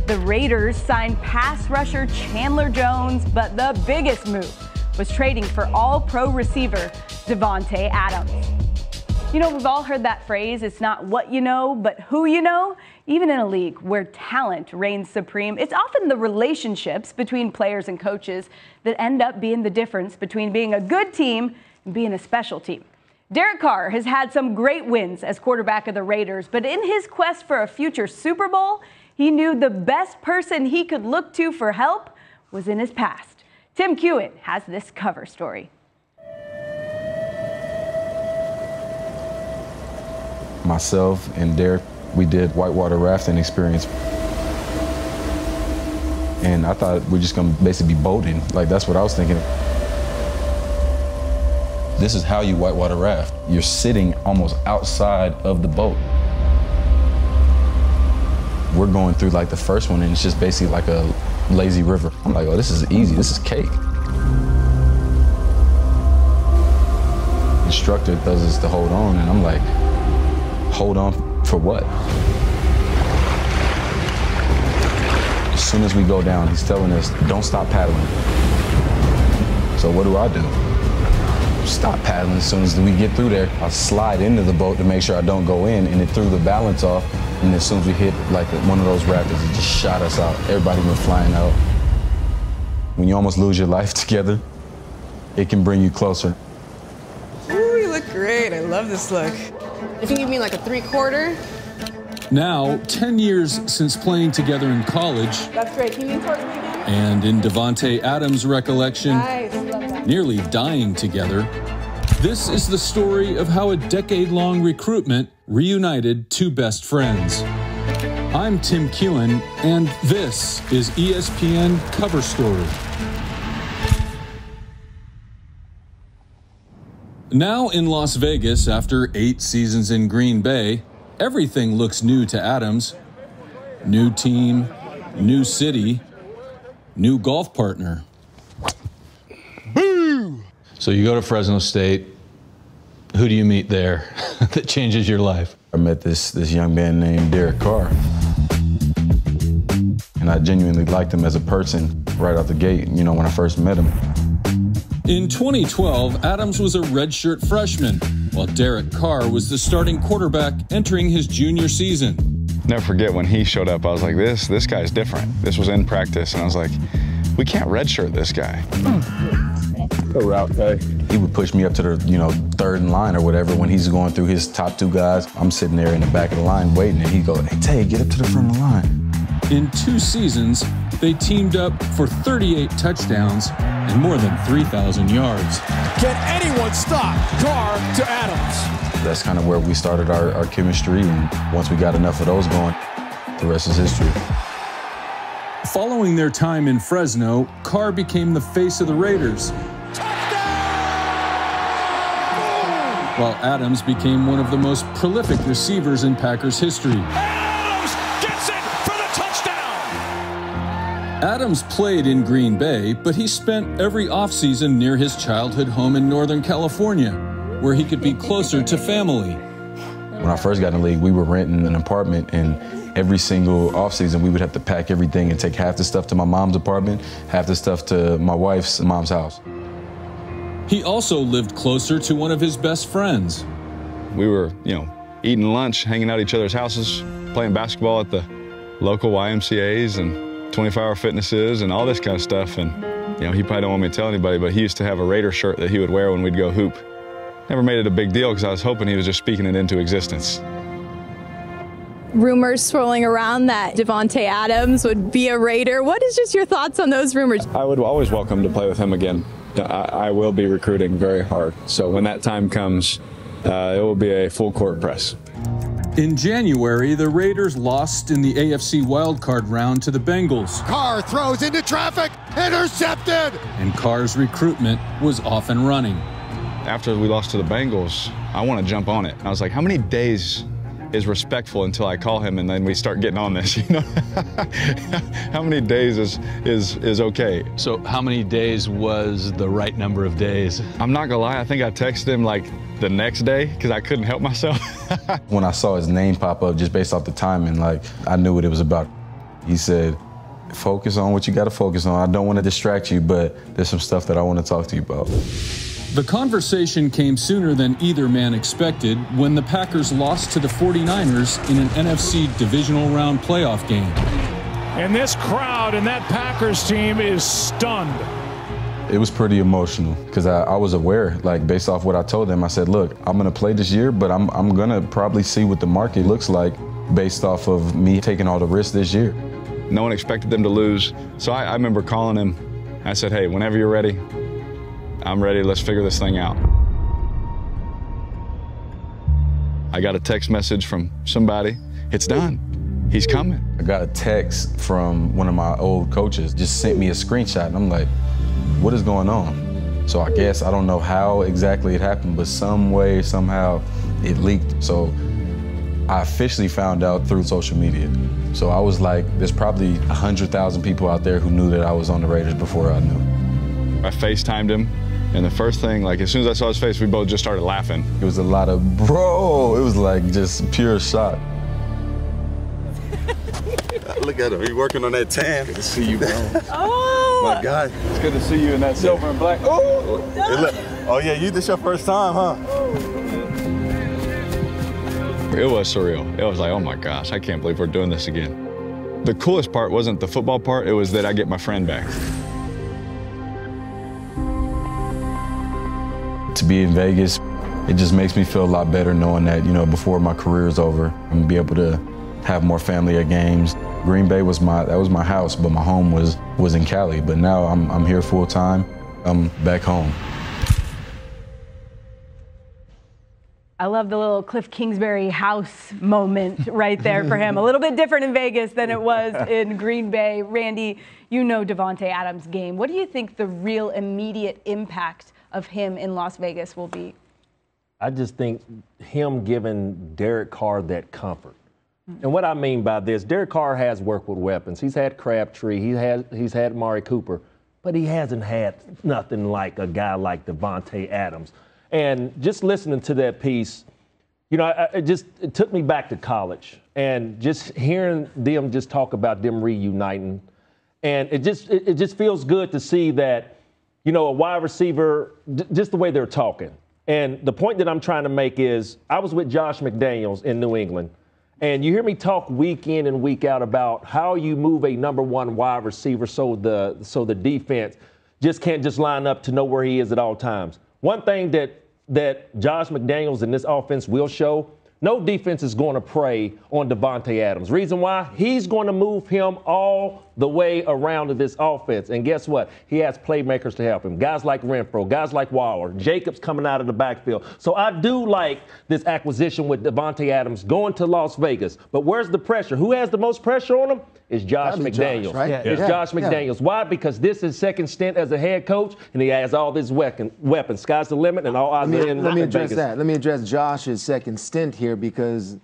The Raiders signed pass rusher Chandler Jones, but the biggest move was trading for all-pro receiver Davante Adams. You know, we've all heard that phrase, it's not what you know, but who you know. Even in a league where talent reigns supreme, it's often the relationships between players and coaches that end up being the difference between being a good team and being a special team. Derek Carr has had some great wins as quarterback of the Raiders, but in his quest for a future Super Bowl, he knew the best person he could look to for help was in his past. Tim Kewen has this cover story. Myself and Derek, we did whitewater rafting experience. And I thought we're just gonna basically be boating. Like, that's what I was thinking. This is how you whitewater raft. You're sitting almost outside of the boat. We're going through like the first one, and it's just basically like a lazy river. I'm like, oh, this is easy, this is cake. The instructor tells us to hold on, and I'm like, hold on for what? As soon as we go down, he's telling us, don't stop paddling. So what do? Stop paddling. As soon as we get through there, I slide into the boat to make sure I don't go in, and it threw the balance off. And as soon as we hit like one of those rapids, it just shot us out. Everybody went flying out. When you almost lose your life together, it can bring you closer. Ooh, you look great. I love this look. If you give me like a 3/4. Now, 10 years since playing together in college. That's great. Can you lean towards me again? And in Davante Adams' recollection, Nice. Love that. nearly dying together. This is the story of how a decade-long recruitment reunited two best friends. I'm Tim Kewen, and this is ESPN Cover Story. Now in Las Vegas, after 8 seasons in Green Bay, everything looks new to Adams. New team, new city, new golf partner. Boo! So you go to Fresno State. Who do you meet there that changes your life? I met this young man named Derek Carr. And I genuinely liked him as a person right out the gate, you know, when I first met him. In 2012, Adams was a redshirt freshman, while Derek Carr was the starting quarterback entering his junior season. Never forget when he showed up, I was like, this guy's different. This was in practice, and I was like, we can't redshirt this guy. Go route, Tay. He would push me up to the, you know, third in line or whatever when he's going through his top 2 guys. I'm sitting there in the back of the line waiting, and he'd go, hey, Tay, get up to the front of the line. In 2 seasons, they teamed up for 38 touchdowns and more than 3,000 yards. Can anyone stop Carr to Adams? That's kind of where we started our chemistry, and once we got enough of those going, the rest is history. Following their time in Fresno, Carr became the face of the Raiders, while Adams became one of the most prolific receivers in Packers history. Adams gets it for the touchdown! Adams played in Green Bay, but he spent every offseason near his childhood home in Northern California, where he could be closer to family. When I first got in the league, we were renting an apartment, and every single offseason we would have to pack everything and take half the stuff to my mom's apartment, half the stuff to my wife's mom's house. He also lived closer to one of his best friends. We were, you know, eating lunch, hanging out at each other's houses, playing basketball at the local YMCAs and 24-hour fitnesses and all this kind of stuff. And, you know, he probably don't want me to tell anybody, but he used to have a Raider shirt that he would wear when we'd go hoop. Never made it a big deal because I was hoping he was just speaking it into existence. Rumors swirling around that Davante Adams would be a Raider. What is just your thoughts on those rumors? I would always welcome to play with him again. I will be recruiting very hard. So when that time comes, it will be a full court press. In January, the Raiders lost in the AFC wildcard round to the Bengals. Carr throws into traffic, intercepted! And Carr's recruitment was off and running. After we lost to the Bengals, I want to jump on it. I was like, how many days is respectful until I call him and then we start getting on this, you know? How many days is okay? So how many days was the right number of days? I'm not gonna lie, I think I texted him like the next day because I couldn't help myself. When I saw his name pop up just based off the timing, like, I knew what it was about. He said, focus on what you got to focus on. I don't want to distract you, but there's some stuff that I want to talk to you about. The conversation came sooner than either man expected when the Packers lost to the 49ers in an NFC divisional round playoff game. And this crowd and that Packers team is stunned. It was pretty emotional because I was aware, like based off what I told them, I said, look, I'm going to play this year, but I'm going to probably see what the market looks like based off of me taking all the risks this year. No one expected them to lose. So I remember calling him. I said, hey, whenever you're ready, I'm ready. Let's figure this thing out. I got a text message from somebody. It's done. He's coming. I got a text from one of my old coaches, just sent me a screenshot, and I'm like, what is going on? So I guess, I don't know how exactly it happened, but some way, somehow, it leaked. So I officially found out through social media. So I was like, there's probably 100,000 people out there who knew that I was on the Raiders before I knew. I FaceTimed him, and the first thing, like as soon as I saw his face, we both just started laughing. It was a lot of, bro, it was like just pure shock. Look at him, he's working on that tan. Good to see you, bro. Oh! My God. It's good to see you in that silver and black. Oh yeah, this your first time, huh? It was surreal. It was like, oh my gosh, I can't believe we're doing this again. The coolest part wasn't the football part, it was that I get my friend back. To be in Vegas, it just makes me feel a lot better knowing that, you know, before my career is over, I'm gonna be able to have more family at games. Green Bay was my house, but my home was in Cali. But now I'm here full time. I'm back home. I love the little Cliff Kingsbury house moment right there for him. A little bit different in Vegas than it was in Green Bay. Randy, you know Davante Adams' game. What do you think the real immediate impact of him in Las Vegas will be? I just think him giving Derek Carr that comfort. And what I mean by this, Derek Carr has worked with weapons. He's had Crabtree, he's had Amari Cooper, but he hasn't had nothing like a guy like Davante Adams. And just listening to that piece, you know, it took me back to college, and just hearing them just talk about them reuniting, and it just feels good to see that, you know, a wide receiver, just the way they're talking. And the point that I'm trying to make is, I was with Josh McDaniels in New England. And you hear me talk week in and week out about how you move a #1 wide receiver so the defense just can't just line up to know where he is at all times. One thing that Josh McDaniels and this offense will show, no defense is going to prey on Davante Adams. Reason why? He's going to move him all the way around to this offense. And guess what? He has playmakers to help him. Guys like Renfro, guys like Waller, Jacobs coming out of the backfield. So I do like this acquisition with Davante Adams going to Las Vegas. But where's the pressure? Who has the most pressure on him? It's Josh McDaniels. Josh, right? It's Josh McDaniels. Why? because this is his second stint as a head coach, and he has all these weapons. Sky's the limit, and all odds are in Let me address Vegas. that. Let me address Josh's second stint here, because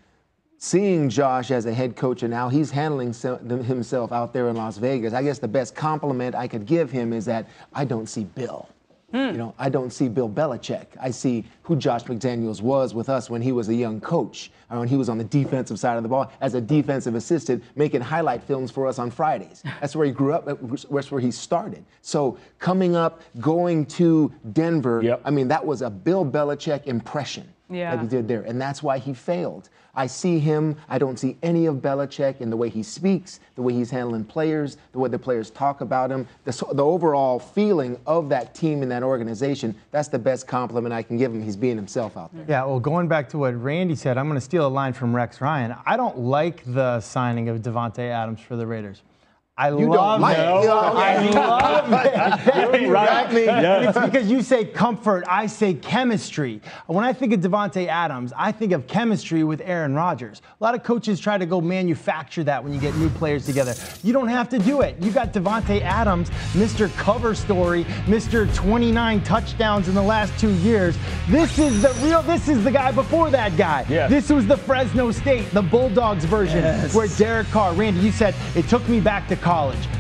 seeing Josh as a head coach and now he's handling himself out there in Las Vegas, I guess the best compliment I could give him is that I don't see Bill. You know, I don't see Bill Belichick. I see who Josh McDaniels was with us when he was a young coach, when he was on the defensive side of the ball as a defensive assistant, making highlight films for us on Fridays. That's where he grew up. That's where he started. So coming up, going to Denver, I mean, that was a Bill Belichick impression that he did there, and that's why he failed. I see him, I don't see any of Belichick in the way he speaks, the way he's handling players, the way the players talk about him, the overall feeling of that team and that organization. That's the best compliment I can give him. He's being himself out there. Yeah, well, going back to what Randy said, I'm going to steal a line from Rex Ryan. I don't like the signing of Davante Adams for the Raiders. I love it. It's because you say comfort, I say chemistry. When I think of Davante Adams, I think of chemistry with Aaron Rodgers. A lot of coaches try to go manufacture that when you get new players together. You don't have to do it. You got Davante Adams, Mr. Cover Story, Mr. 29 touchdowns in the last 2 years. This is the guy before that guy. Yes. This was the Fresno State, the Bulldogs version, where Derek Carr, Randy, you said, it took me back to college.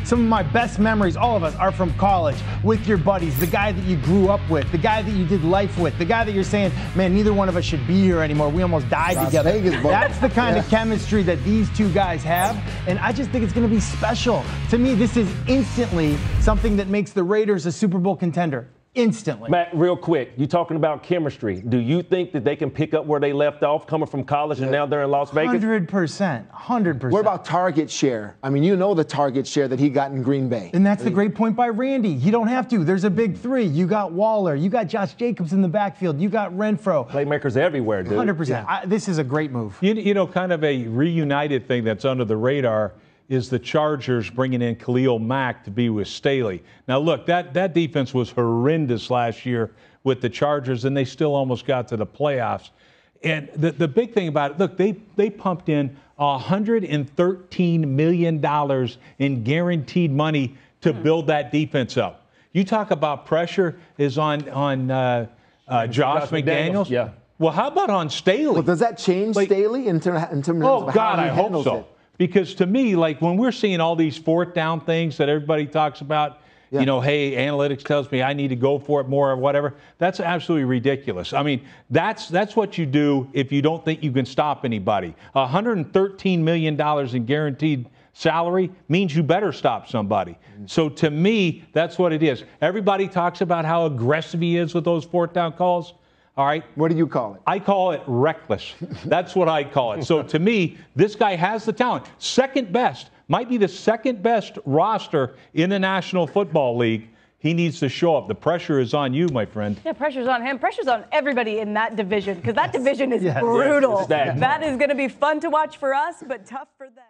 Some of my best memories, all of us, are from college with your buddies, the guy that you grew up with, the guy that you did life with, the guy that you're saying, man, neither one of us should be here anymore. We almost died Las together. Vegas, bro. That's the kind of chemistry that these two guys have, and I just think it's going to be special. To me, this is instantly something that makes the Raiders a Super Bowl contender. Instantly. Matt, real quick, you're talking about chemistry. Do you think that they can pick up where they left off coming from college and now they're in Las Vegas? 100%. 100%. What about target share? I mean, you know the target share that he got in Green Bay. And that's the great point by Randy. You don't have to. There's a big three. You got Waller. You got Josh Jacobs in the backfield. You got Renfro. Playmakers everywhere, dude. 100%. Yeah. This is a great move. You know, kind of a reunited thing that's under the radar is the Chargers bringing in Khalil Mack to be with Staley. Now, look, that defense was horrendous last year with the Chargers, and they still almost got to the playoffs. And the big thing about it, look, they pumped in $113 million in guaranteed money to build that defense up. You talk about pressure is on Josh McDaniels. Yeah. Well, how about on Staley? Well, does that change Staley in terms of oh, how God, he I hope handles so. it? Because to me, like when we're seeing all these fourth down things that everybody talks about, you know, hey, analytics tells me I need to go for it more or whatever, that's absolutely ridiculous. I mean, that's what you do if you don't think you can stop anybody. $113 million in guaranteed salary means you better stop somebody. So to me, that's what it is. Everybody talks about how aggressive he is with those fourth down calls. All right. What do you call it? I call it reckless. That's what I call it. So to me, this guy has the talent. Second best, might be the second best roster in the National Football League. He needs to show up. The pressure is on you, my friend. Yeah, pressure's on him. Pressure's on everybody in that division because that division is brutal. Yes, that is going to be fun to watch for us, but tough for them.